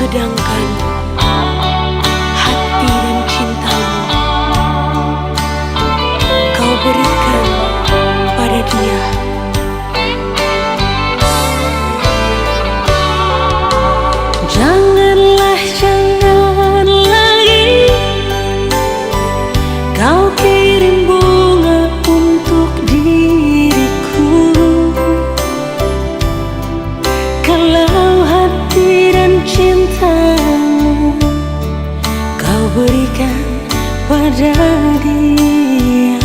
Sedangkan hati dan cintamu kau berikan pada dia. Janganlah, jangan lagi kau kirim bunga untuk diriku. Kalau hati dan cintamu kau berikan pada dia.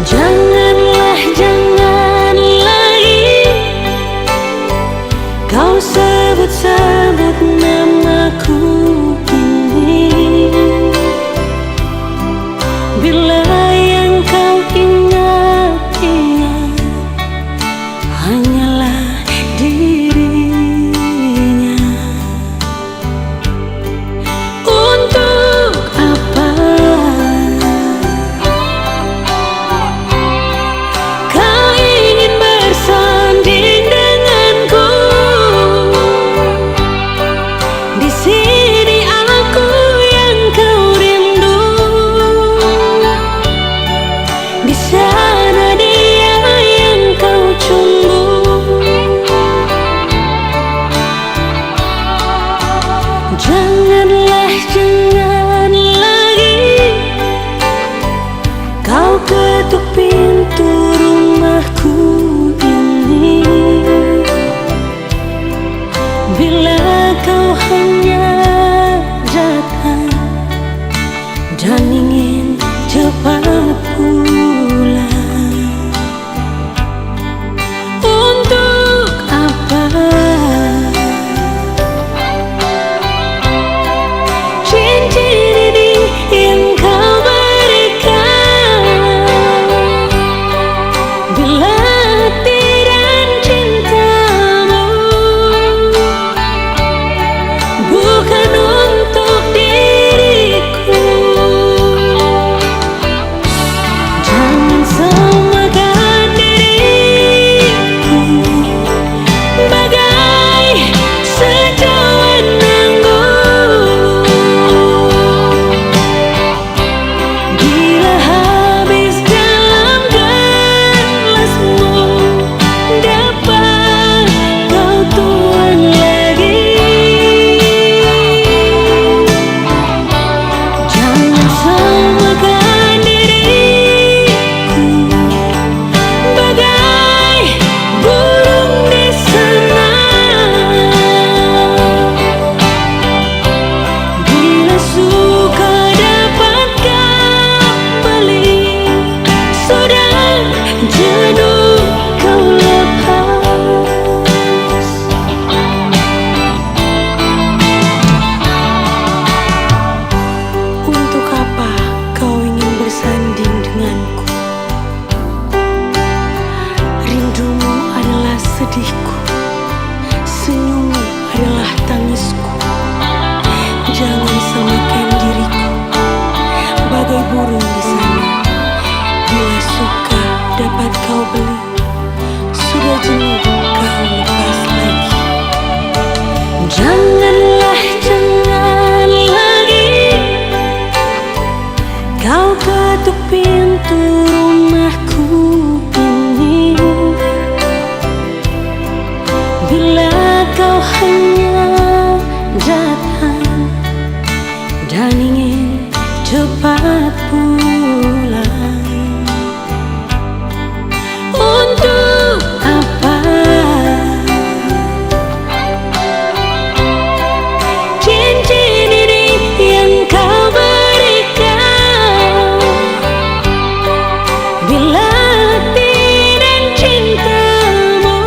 Janganlah, jangan lagi kau sebut-sebut namaku ini. Bila yang kau ingat-ingat hanyalah dirinya. Untuk apa kau ingin bersanding denganku? Di sini aku yang kau rindu, di sana dia yang kau cumbu. Janganlah, jangan lagi kau ketuk pintu rumahku ini. Bila kau hanya datang dan ingin cepat pulang. Untuk apa cincin ini yang kau berikan? Bila hati dan cintamu bukan untuk diriku. Jangan samakan diriku bagai secawan anggur. Bila habis dalam gelasmu, dapat kau tuang lagi. Jangan samakan diriku bagai burung di sana. Bila suka dapat kembali, sudah jenuh kau lepas. Untuk apa kau ingin bersanding denganku? Rindumu adalah sedihku, senyummu adalah tangisku. Jangan samakan diriku bagai burung di sana. Bila suka dapat kau beli, sudah jenuh kau lepas lagi. Janganlah, jangan lagi kau ketuk pintu rumahku ini. Bila kau hanya datang dan ingin cepat pulang. Untuk apa cincin ini yang kau berikan? Bila hati dan cintamu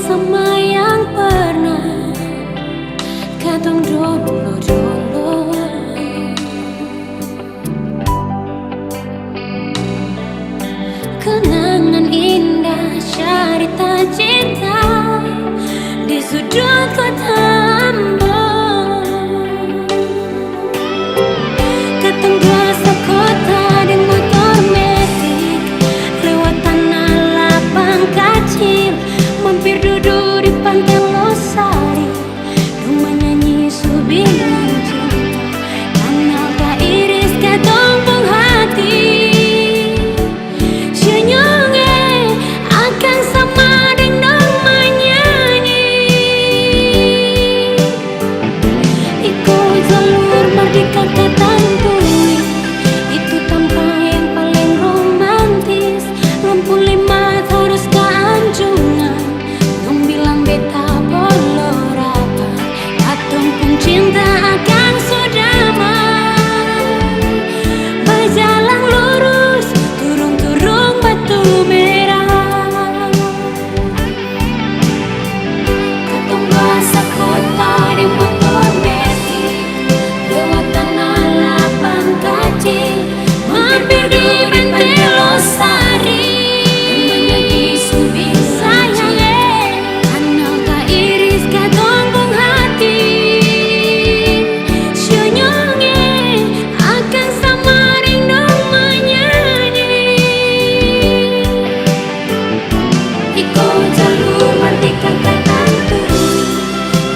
sama yang pernah katong dulu-dulu. Kenangan indah cerita cinta di sudut kota Ambo. Katong dua sekota di motor metik lewat tanah lapang kecil, mampir duduk di pantai Losari, rumah nyanyi subilang cinta, kanal tak iris katong pung hati. Senyumnya akan sama dengan menyanyi, ikut jalur merdeka ketantui, itu tempat yang paling romantis. Lampu lima terus ke Anjungan, dong bilang beta polo rapa, katong pun cinta akan sudamai. Berjalan lurus, turung-turung batu merah. Katong bahasa kota di motor metik lewat tanah lapang kecil, mampir di pantai Losari, menyanyi subi sayang, kanal tak iris katong pung hati. Senyumnya akan sama dengan menyanyi, ikut jalur merdeka ketantui,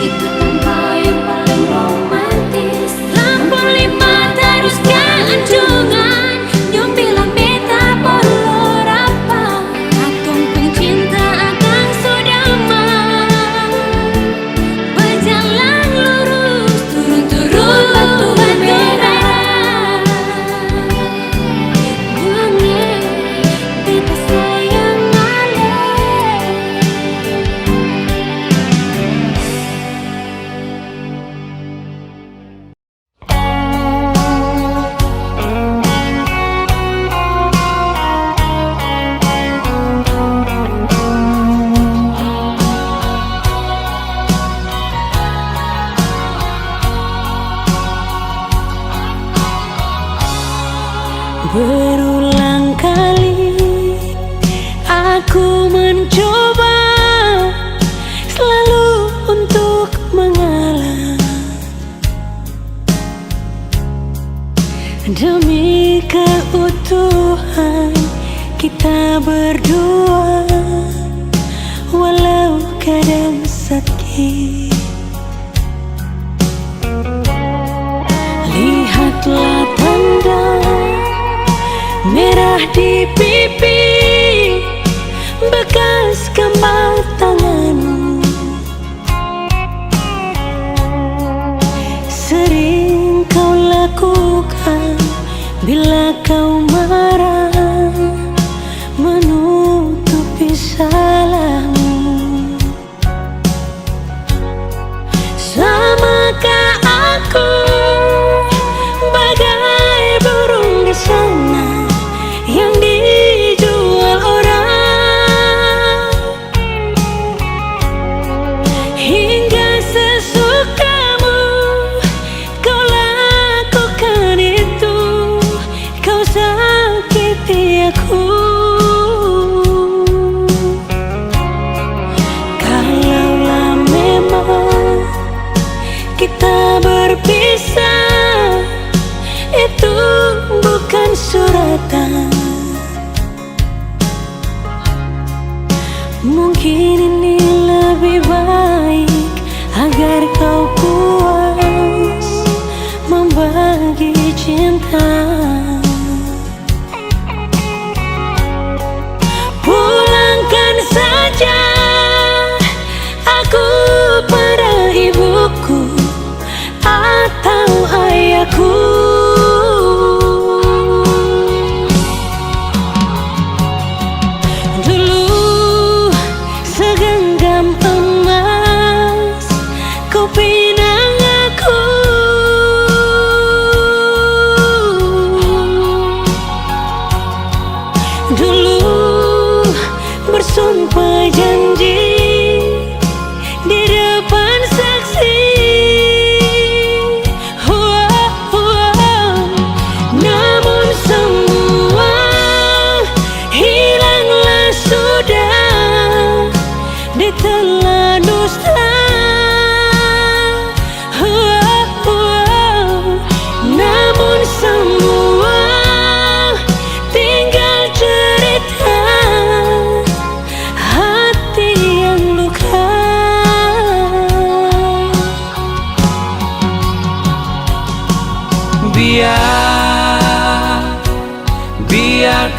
itu tempat yang paling romantis. Lampu lima terus ke Anjungan, nyom bilang beta polo rapa, katong pun cinta akan sudamai. Berjalan lurus, turun-turun batu merah. Buangnya beta sayang ale. Berulang kali aku mencoba selalu untuk mengalah demi keutuhan kita berdua, walau kadang sakit. Lihatlah tanda merah di pipi, bekas gambar tanganmu. Sering kau lakukan bila kau marah, menutupi salahmu. Samakah aku bagai burung di sana yang dijual orang, hingga sesukamu kau lakukan itu, kau sakiti aku. Kalaulah memang kita berpisah, itu bukan suratan, mungkin ini lebih baik agar kau puas membagi cinta. Pulangkan saja aku pada ibuku atau ayahku. Dulu segenggam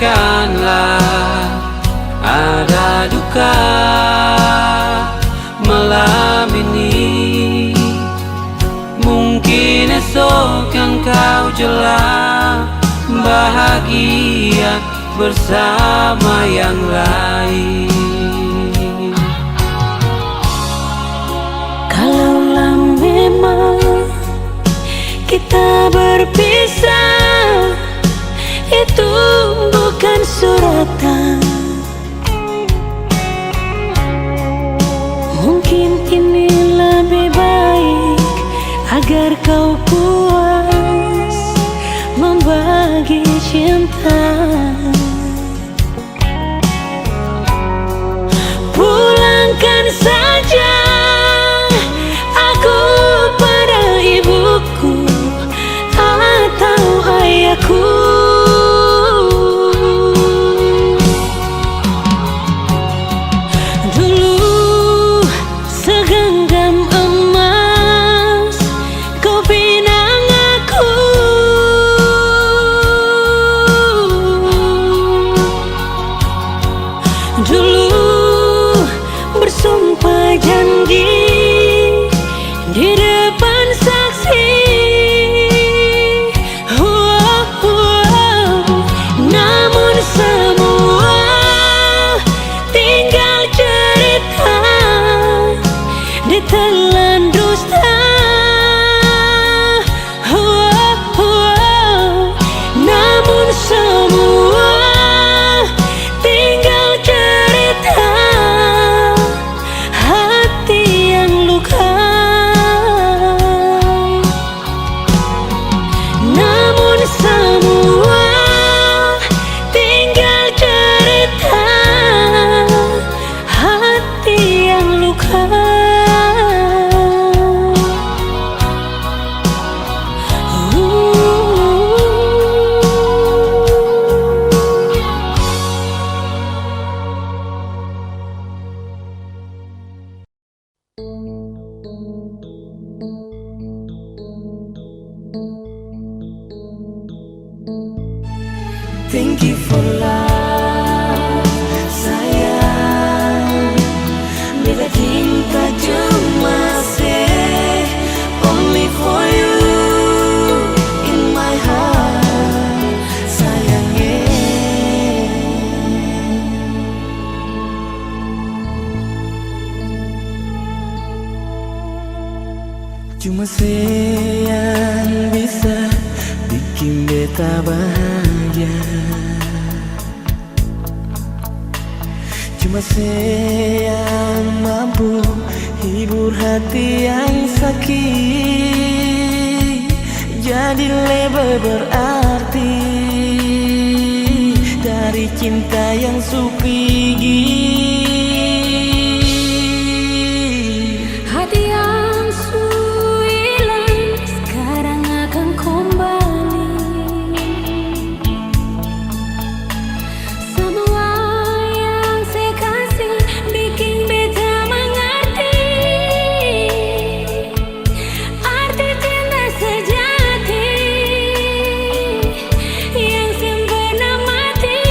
biarkanlah ada duka malam ini. Mungkin esok yang kau jelang bahagia bersama yang lain. Kalaulah memang kita berpisah, itu bukan suratan. Mungkin kini lebih baik agar kau puas membagi cinta. Pulangkan saja aku pada ibuku atau ayahku. Dulu segenggam emas kau pinang aku. Dulu bersumpah janji di depan saksi. Namun semua tinggal cerita ditelan dusta. Namun semua tinggal cerita hati yang luka. Namun semua tinggal cerita hati yang luka. Thank you for love, sayang. Bila cinta cuma say only for you in my heart, sayang, yeah. Cuma say yang bisa bikin beta bahagia. Cuma saya yang mampu hibur hati yang sakit. Jadi lebih berarti dari cinta yang supigi. Hati yang hilang sekarang akan kembali. Semua yang saya kasih bikin beta mengerti arti cinta sejati yang sempurna mati.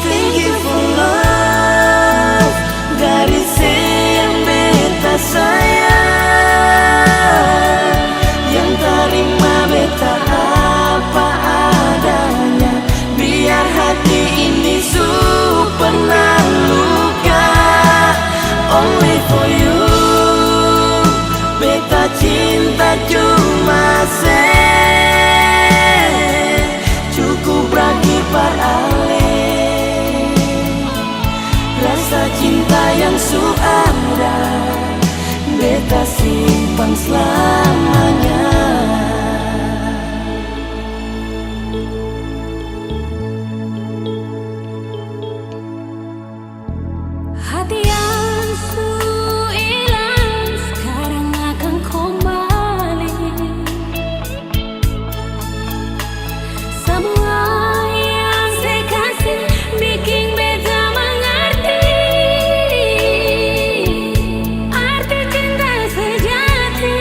Thank you for love dari yang beta sayang, yang terima beta apa adanya. Biar hati ini pernah luka, only for you. Beta cinta cuma cukup berkibar ale. Rasa cinta yang ada beta simpan selamanya. Hati yang hilang sekarang akan kembali. Semua yang saya kasih bikin beta mengerti arti cinta sejati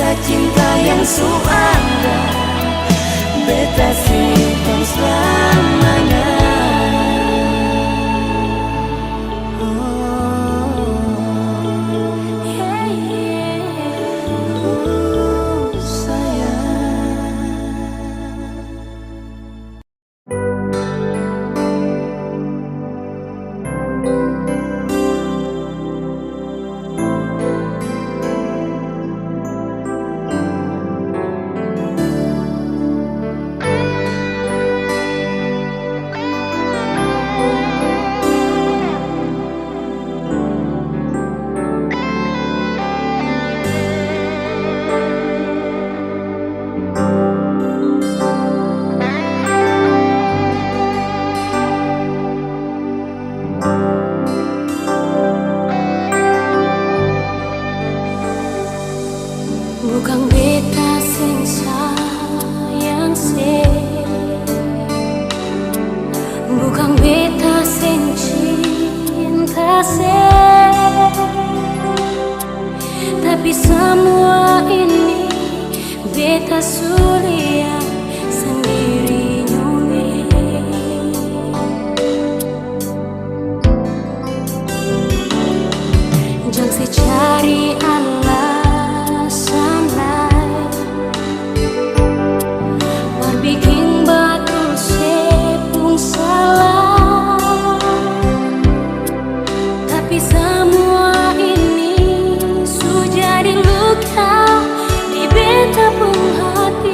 rasa cinta yang suara beta simpan selamanya. Bukan beta sing sayang se, bukan beta sing cinta se, tapi semua ini beta sulia sendiri nyume. Jangan secari alasan lain, war bikin batul sepung salah, tapi semua ini sudah di luka di beta pun hati.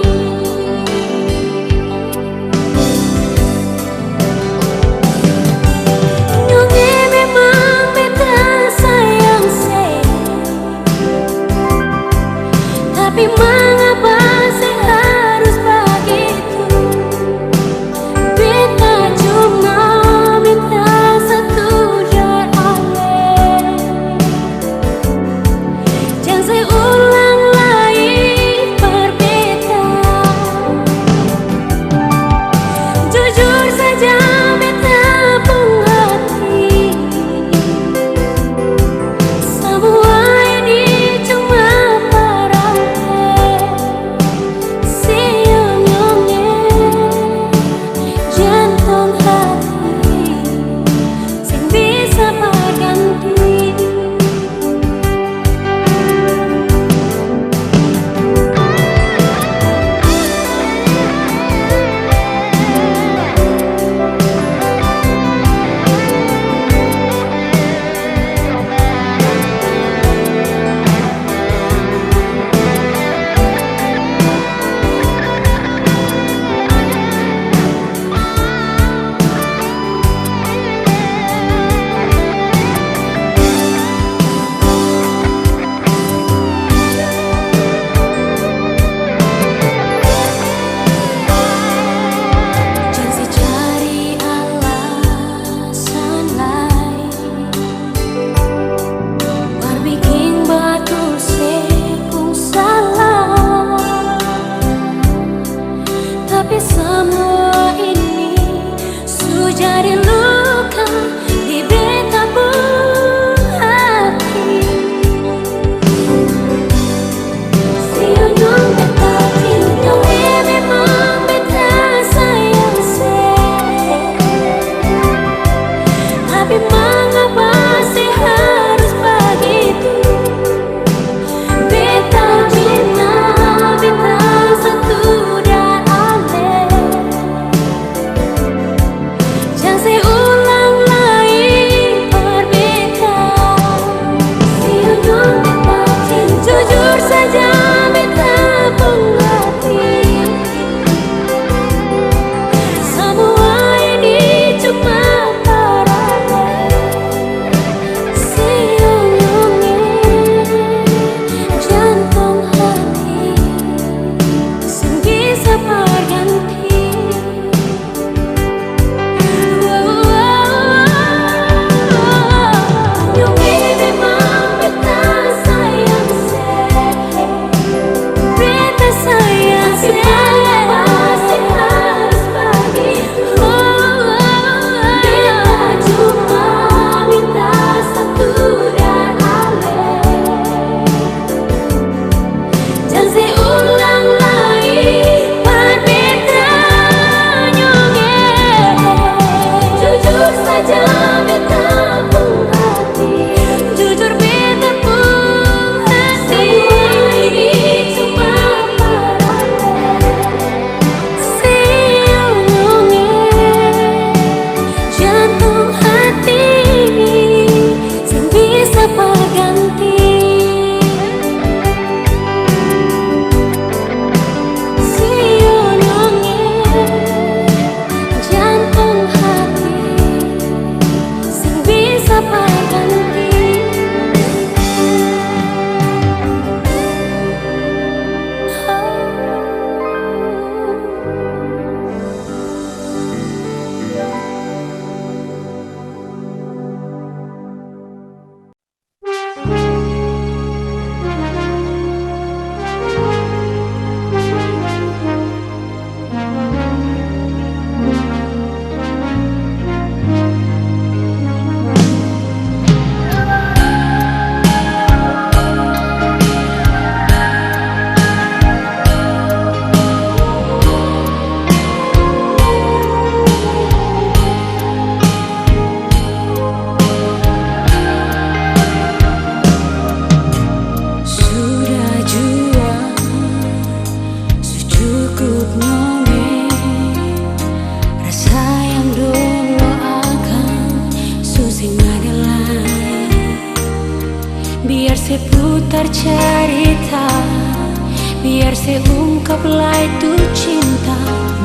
biar saya ungkap lah itu cinta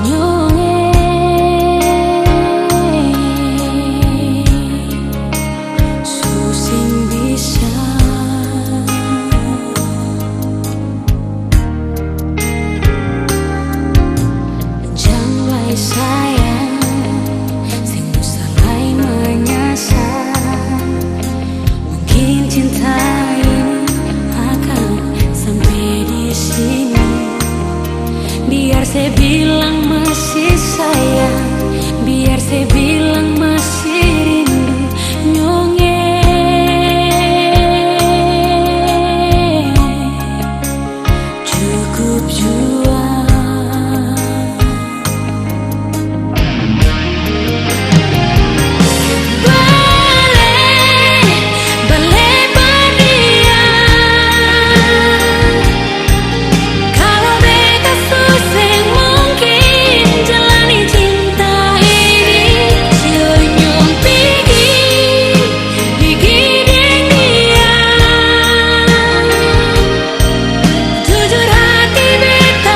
nyonge. Susing bisa jangan sayang sing salai menyasar. Mungkin cinta ini akan sampai di sini. Biar saya bilang masih sayang, biar saya bilang masih rindu nyonge. Cukup jua jujur hati beta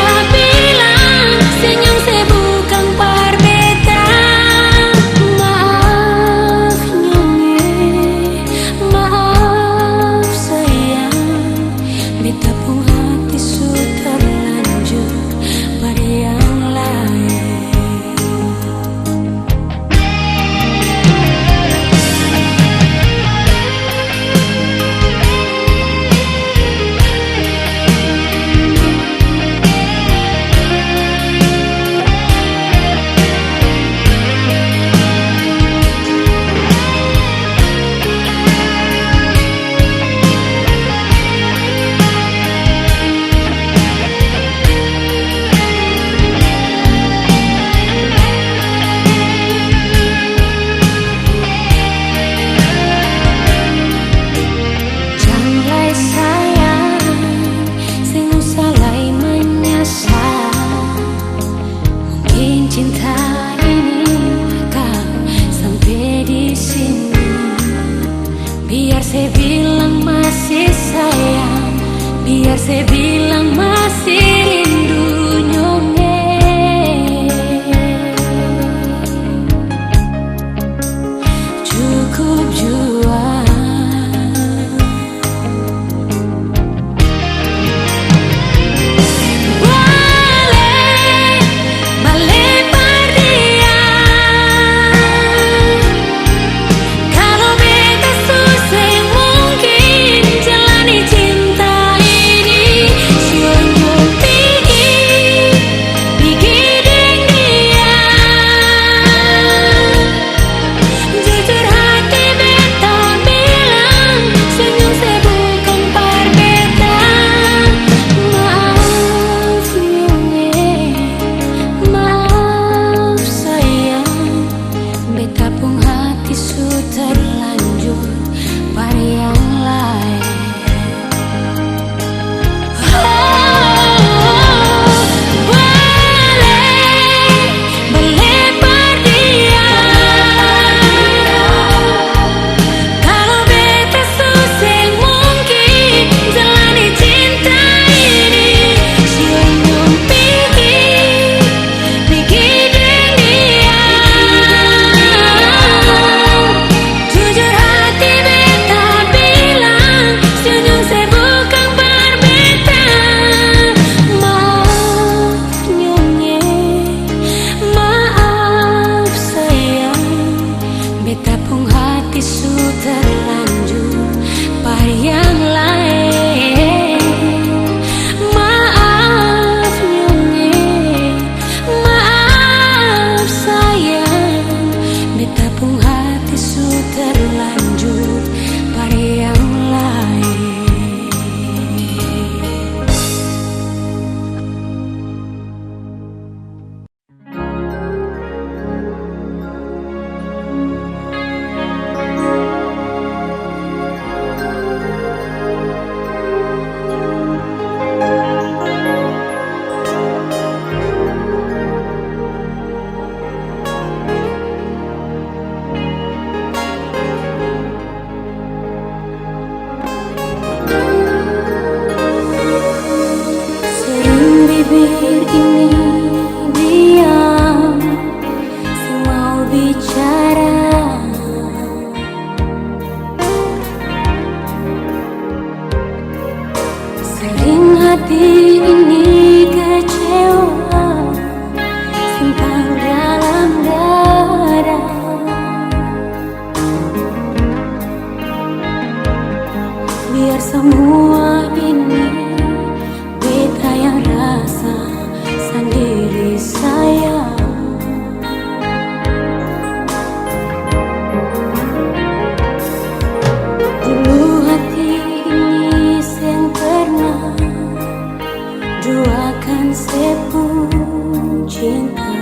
duakan sepung cinta.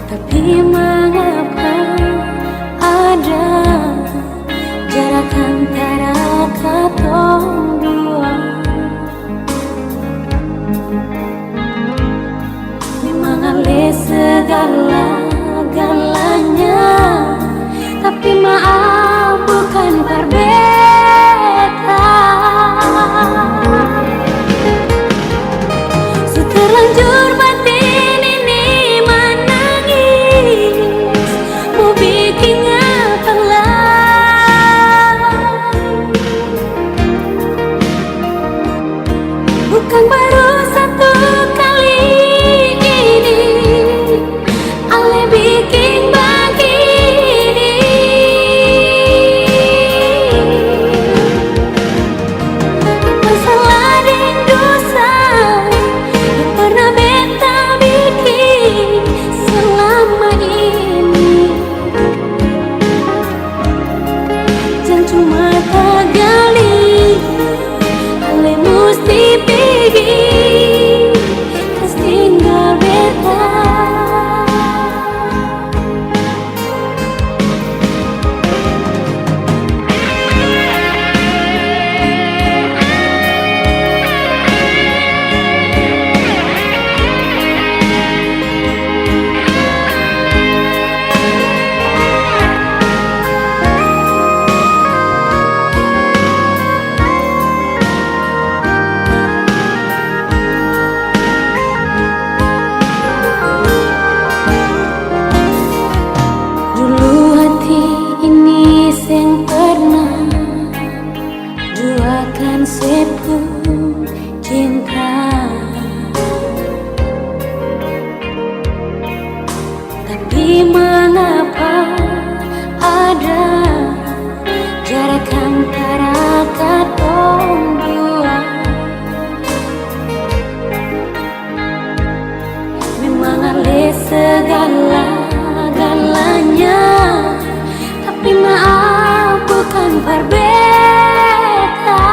Tapi mengapa ada jarak antara katong dua? Memang ale segala-galanya, tapi maaf bukan berbeda. Terlanjur batin ini menangis, mau bikin apalah. Bukan baru satu kali ini ale bikin begini. Masalah dan dosa yang pernah beta bikin selama ini, jangan cuma tagali ale musti pergi terus tinggal beta. Dulu hati ini sing pernah duakan sepung cinta, tapi mengapa ada jarak antara katong dua? Memang ale segala-galanya, tapi maaf bukan berbeda.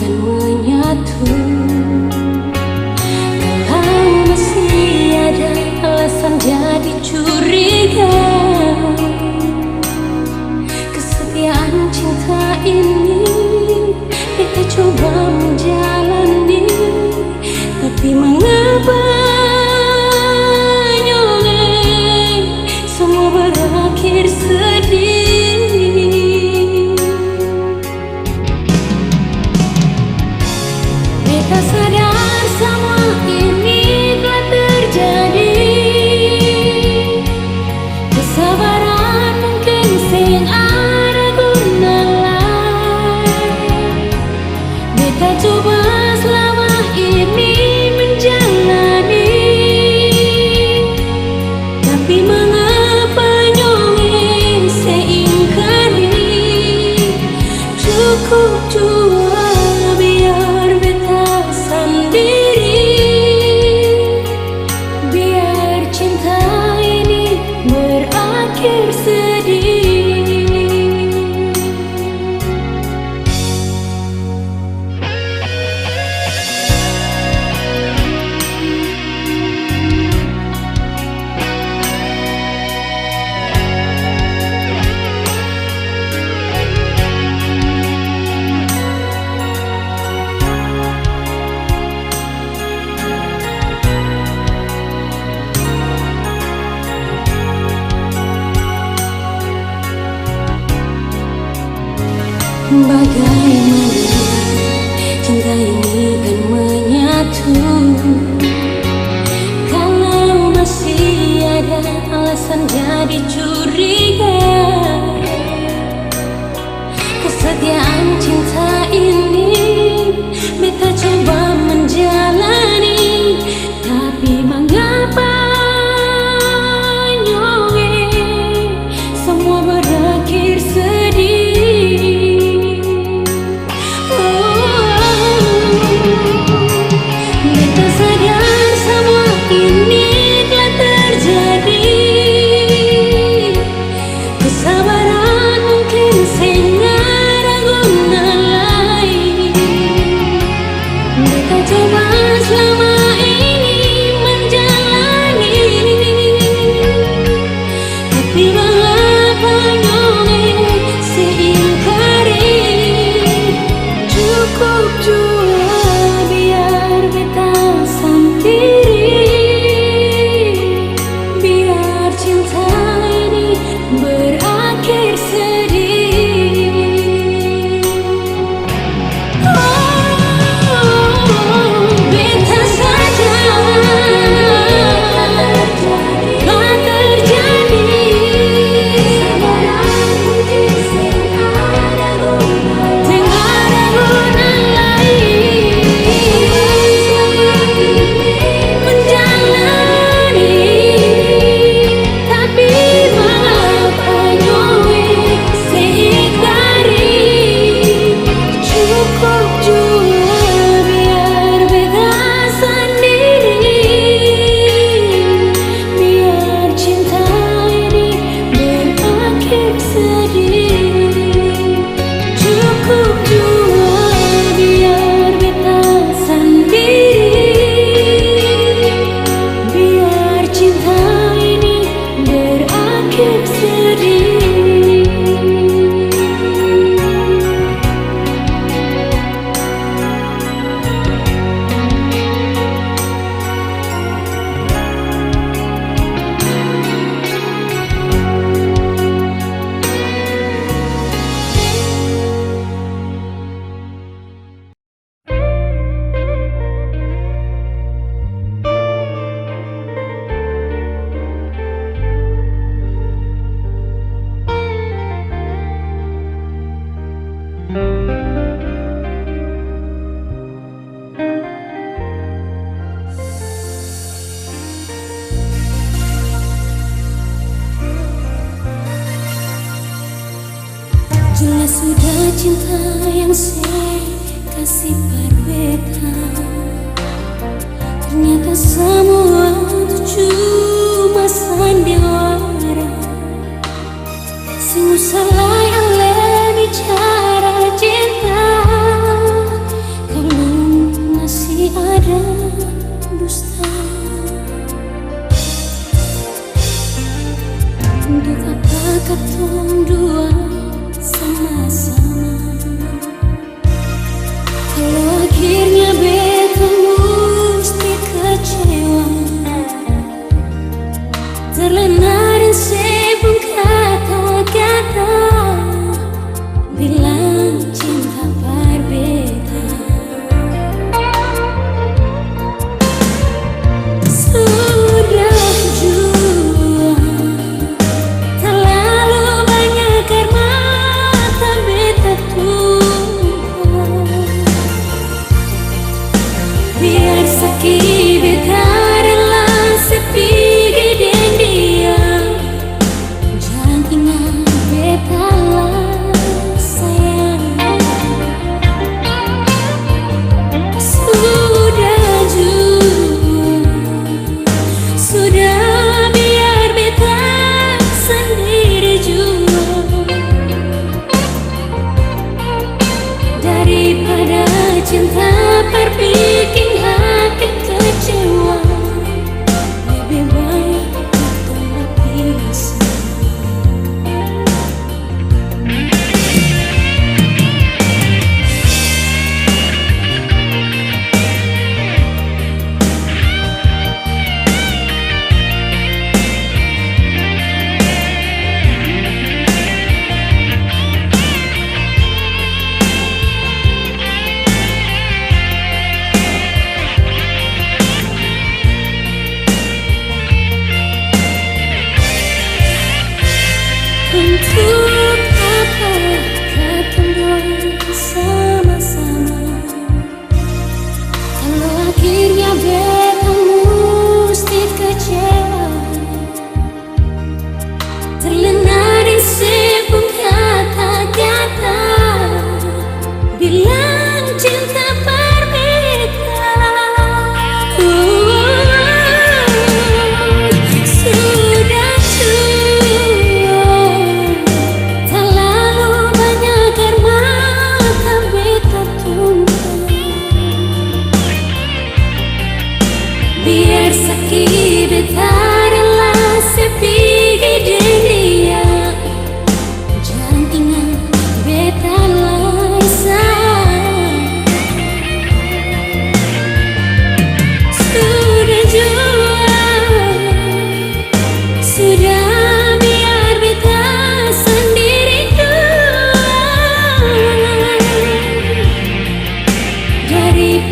kan menyatu. Kalau masih ada alasan jadi curiga, kesetiaan cinta ini kita coba menjalani. Tapi mengapa nyoleh semua berakhir sedih? Beta sadar semua ini telah terjadi. Kesabaran mungkin sing ada guna lain. Beta coba selama ini menjalani. Tapi mengapa nyoleh seingkari? Cukup jua biar beta sendiri. Biar cinta ini berakhir sedih. Bagaimana cinta ini kan menyatu? Kalau masih ada alasan jadi curiga, kesetiaan cinta ini beta coba menjalani. Tapi mengapa nyoleh semua berakhir sedih? Beta sadar semua ini telah terjadi. Kesabaran mungkin sing ada guna lain. Beta coba selama ini menjalani. Tapi mengapa nyoleh seingkari? Cukup jua biar beta sendiri. Biar cinta ini berakhir sedih. Beta saja telah terjadi. Kesabaran mungkin sing ada guna lain. Menjalani. Tapi mengapa nyoleh seingkari? Cukup jua biar beta sendiri. Biar cinta ini berakhir sedih. Cukup jua biar beta sendiri. Biar cinta ini berakhir sedih. Jelas sudah cinta yang saya kasih pada beta. Ternyata semua itu cuma sandiwara. Sing salah oleh bicara cinta.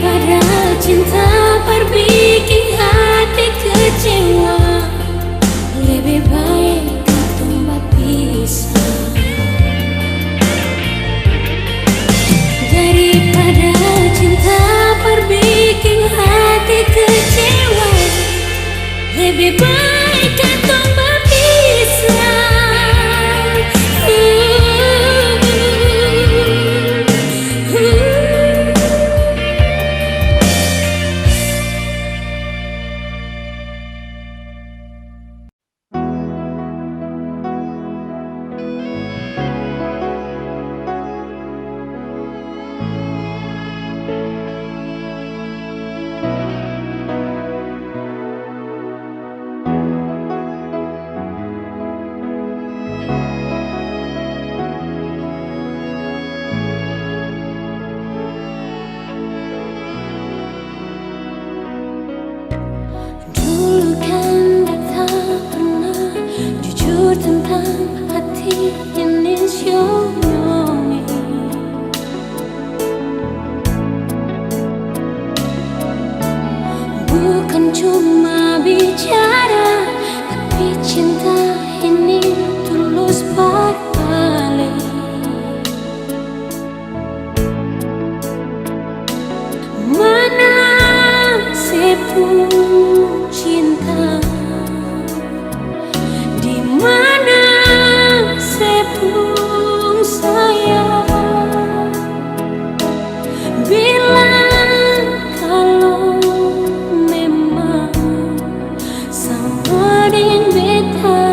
Daripada cinta berbikin hati kecewa, lebih baik katong berpisah. Daripada cinta berbikin hati kecewa, lebih baik katong berpisah. Dulu kan tak pernah jujur tentang hati ini siomi. Bukan cuma bicara, tapi cinta ini tulus berbalik. Mana sepuluh cinta, di mana sepuluh sayang. Bilang kalau memang sama dengan beta,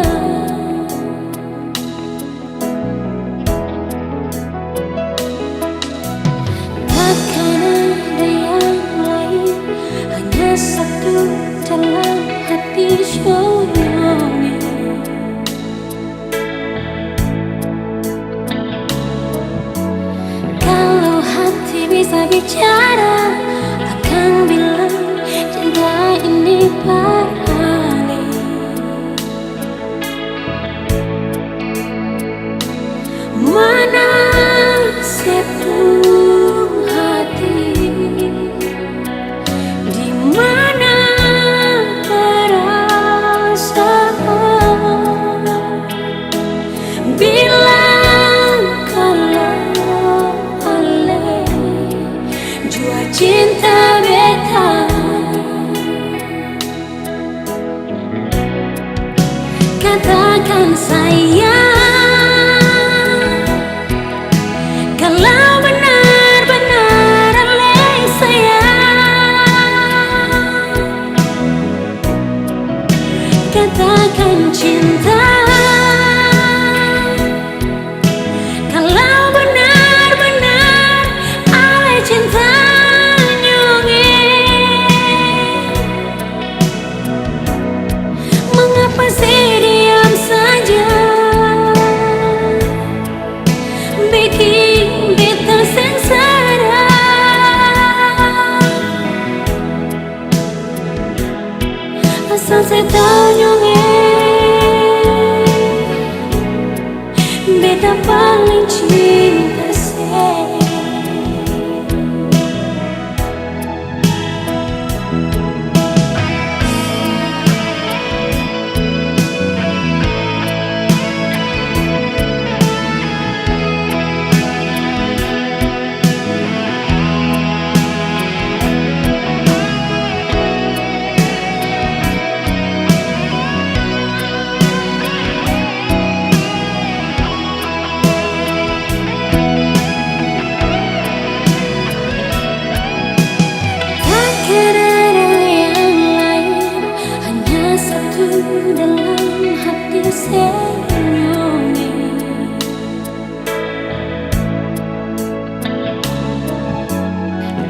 takkan ada yang lain, hanya satu dalam hati Xiaomi. Kalau hati bisa bicara, akan bilang cinta ini balik. Mana sepuluh hati, di mana perasaan. Bilang kalau ale jua cinta beta, katakan sayang, kalau benar-benar ale sayang. Katakan cinta, kalau benar-benar ale cinta nyungi. Mengapa sih diam saja, bikin beta sengsara. Asal saya tahu nyungi, beta paling cinta saya. Takkan ada yang lain, hanya satu dalam hati senyumi.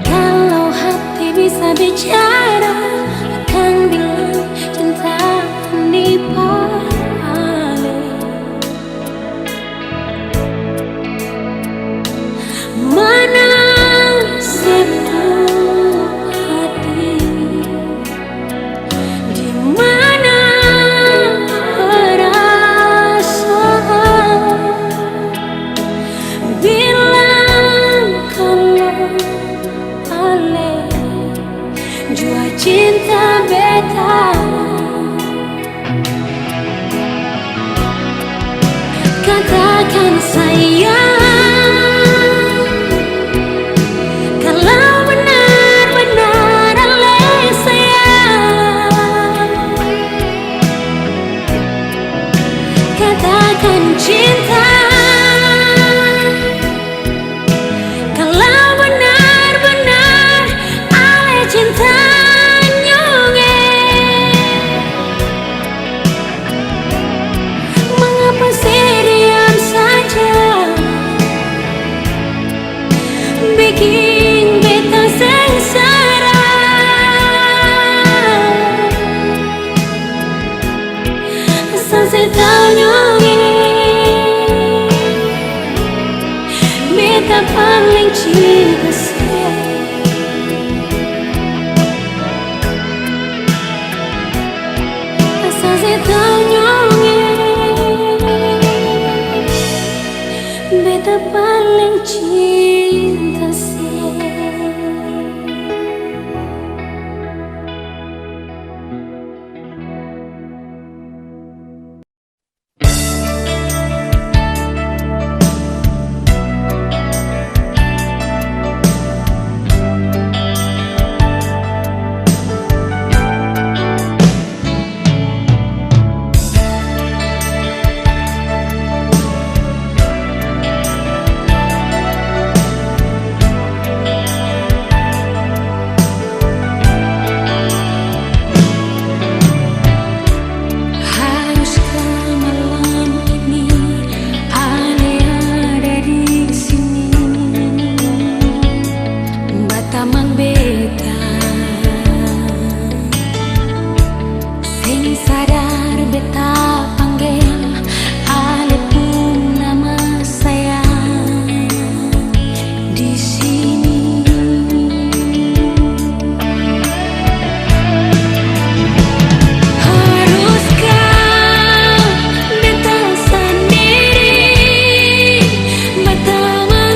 Kalau hati bisa bicara, akan bilang cinta ini balik. Mana sepuluh hati, di mana perasaan. Bilang kalau ale cinta beta. Katakan sayang, kalau benar-benar oleh sayang. Katakan cinta, kalau benar-benar oleh cinta. Mengapa sih diam saja, bikin beta sengsara. Asal saya tahu nyonge, beta paling cinta saya. Asal saya tahu nyonge, beta paling cinta saya.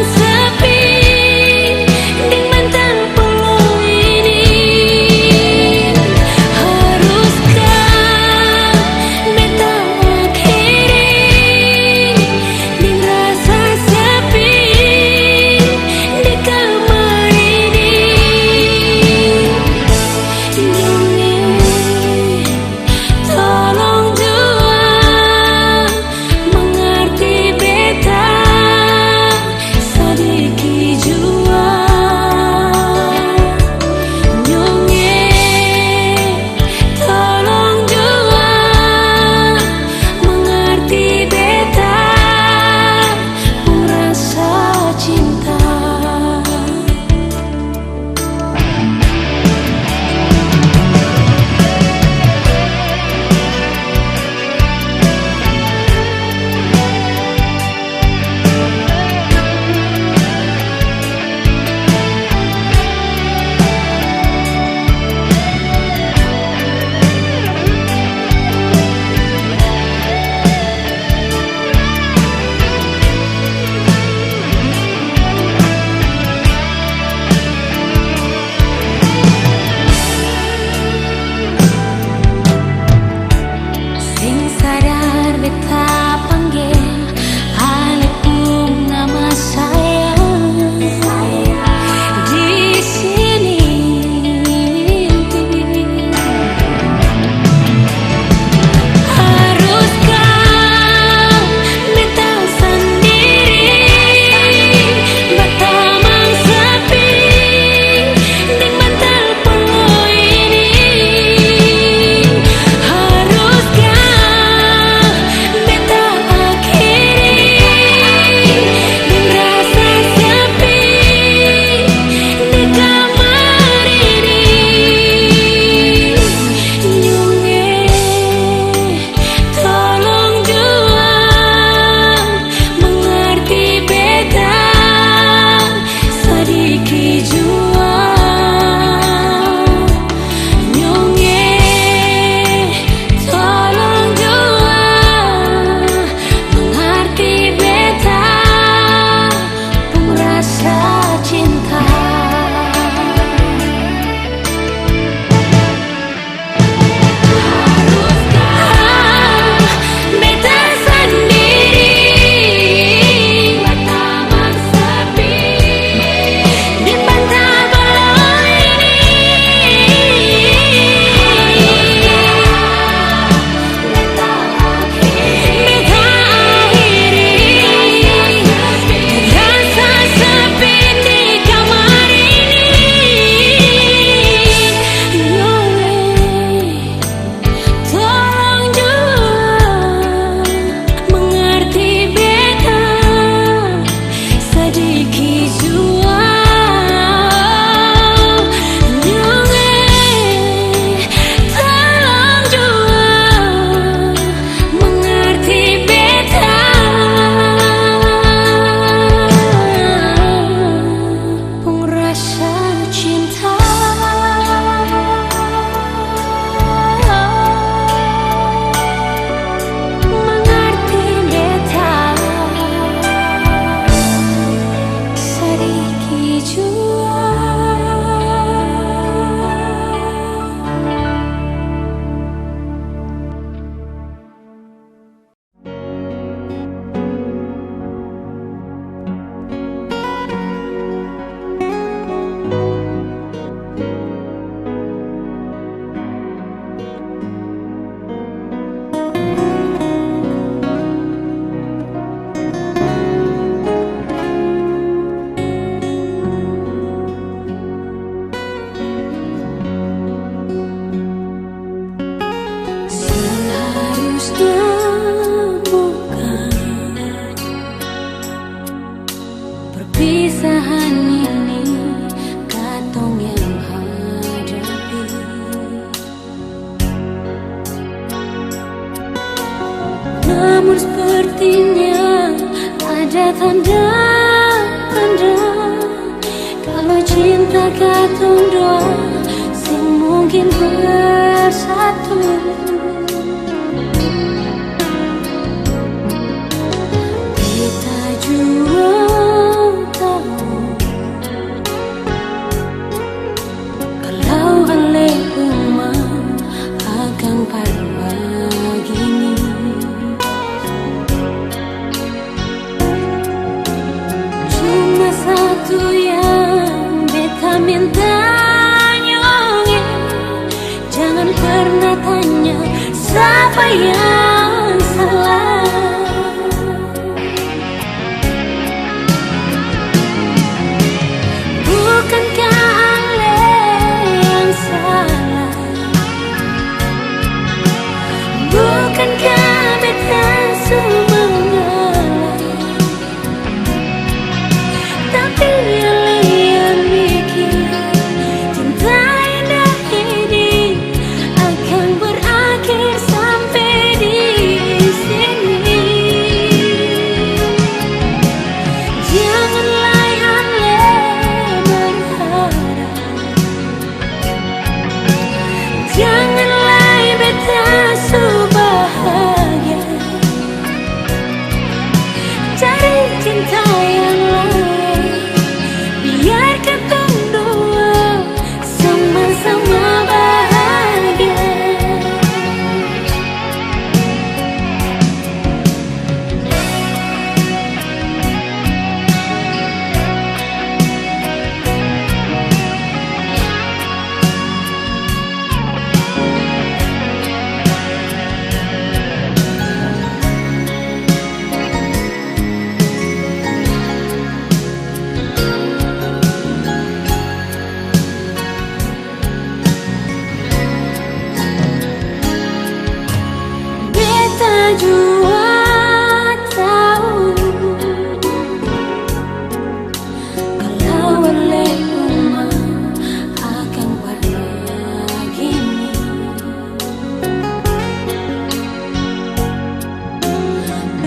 Sepi, di mantan pulau tanda-tanda kalau cinta katong dua sing mungkin bersatu. Kita jua tahu kalau alih umah akan pada gini. Cuma satu yang beta minta nyonge, jangan pernah tanya siapa yang salah. Bukankah aleh yang salah? Bukankah beta semua mengalah? Tapi aleh yang bikin cinta indah ini akan berakhir sampai di sini. Janganlah aleh berharap, janganlah beta bahagia. Cari cinta yang lain, biar ketong dua sama-sama bahagia. Beta jua tahu kalau aleh umah akan pada gini.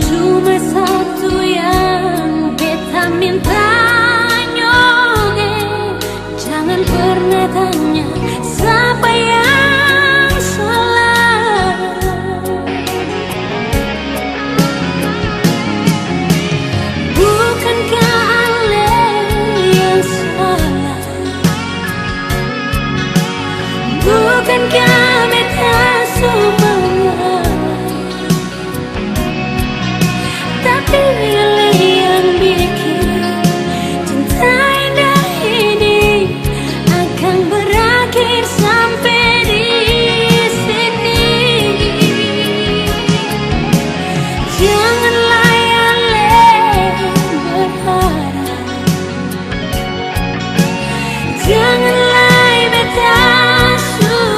Cuma satu yang beta minta nyonge, jangan pernah tanya siapa yang salah. Bukankah aleh yang salah? Bukankah beta semua mengalah? Tapi aleh yang bikin cinta indah ini akan berakhir sampai di sini. Janganlah aleh berharap, janganlah beta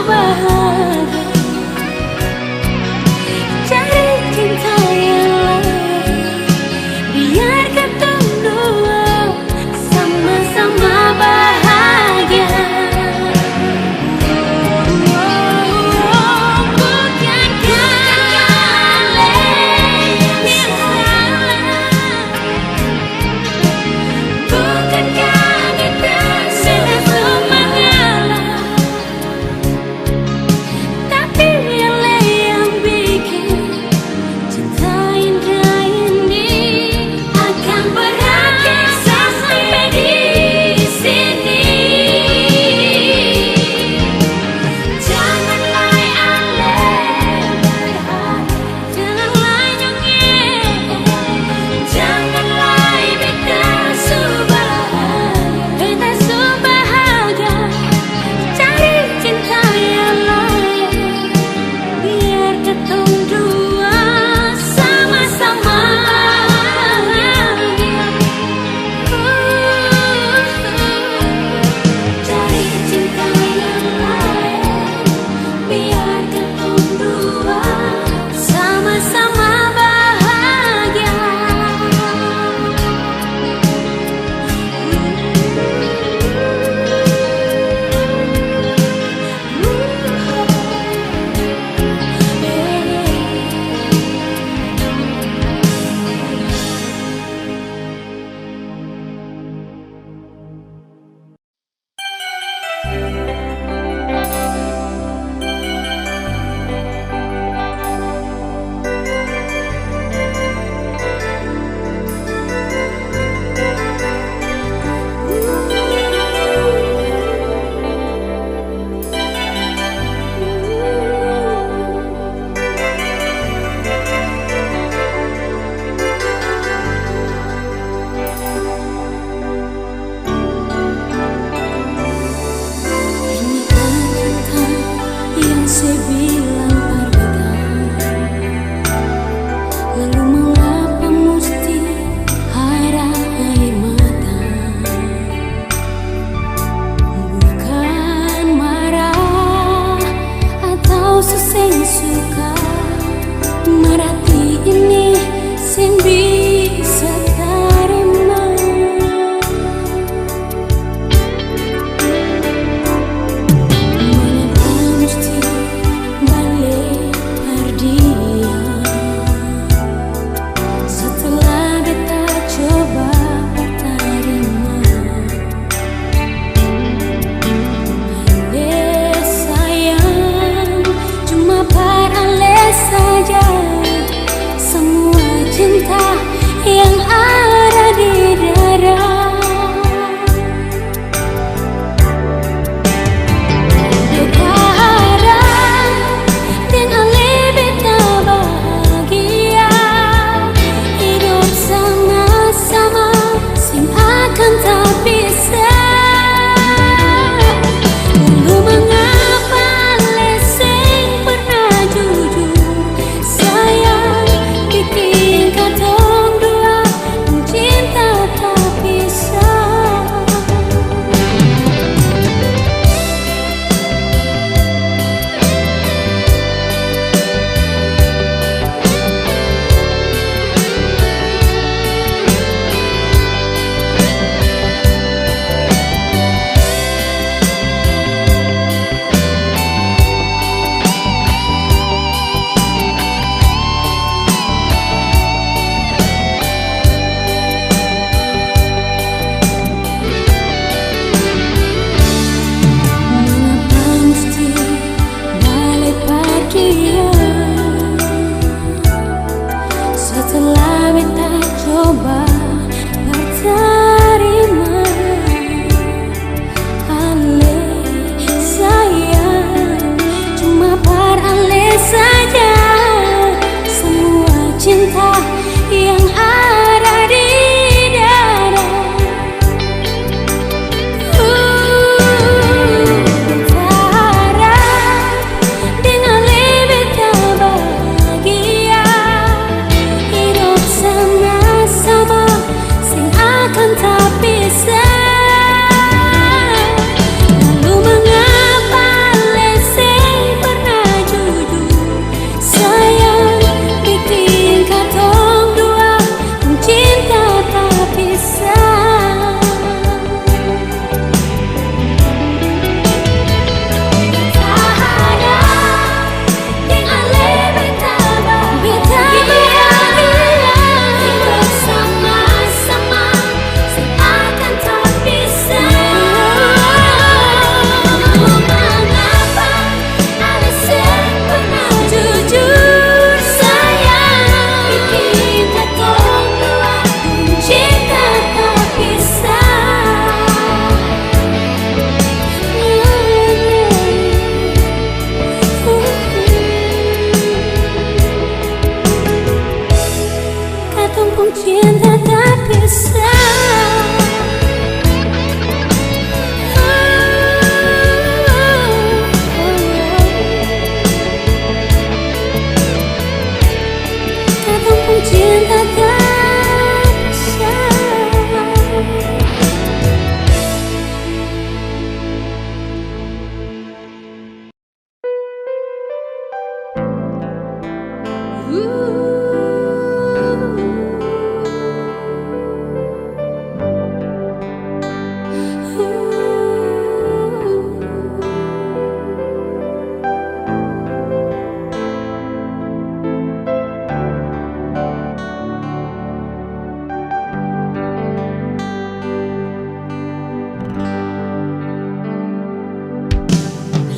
bahagia.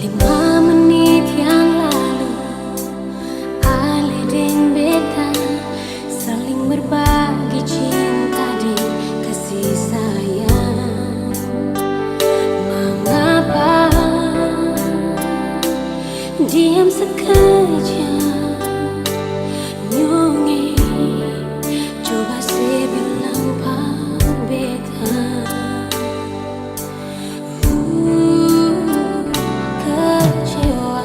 5 menit yang lalu Ale deng beta saling berbagi cinta di kasih sayang. Mengapa diam sekejap nyungi, coba saya bilang pak beta. Kecewa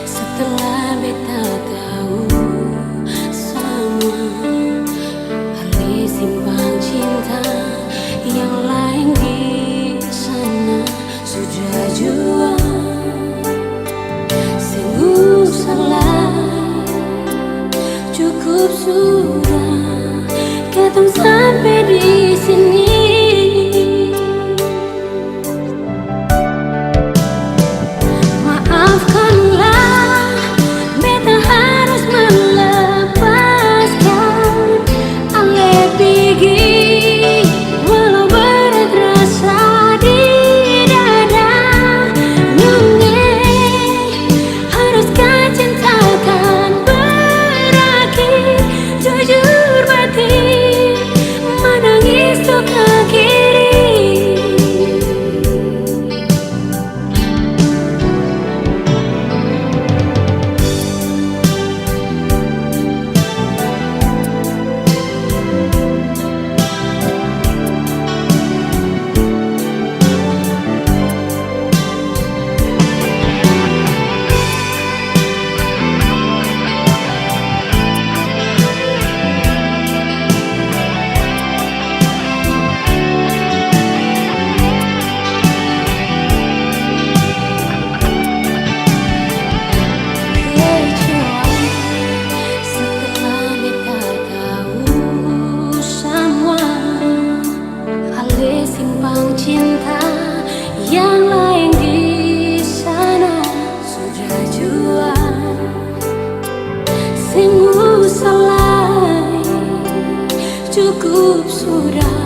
setelah beta tahu semua Ale simpan cinta yang lain di sana sudah jual. Sungguh salah, cukup sudah ketemu sampai di sini. Maafkanlah, beta harus melepaskan Ale pergi, walau berat rasa di dada. Nyunge, haruskah cinta kan berakhir? Jujur batin menangis tuh ke kiri. Setelah beta tahu semua, Ale simpan cinta yang lain di sana sudah jual. Sungguh salah, cukup sudah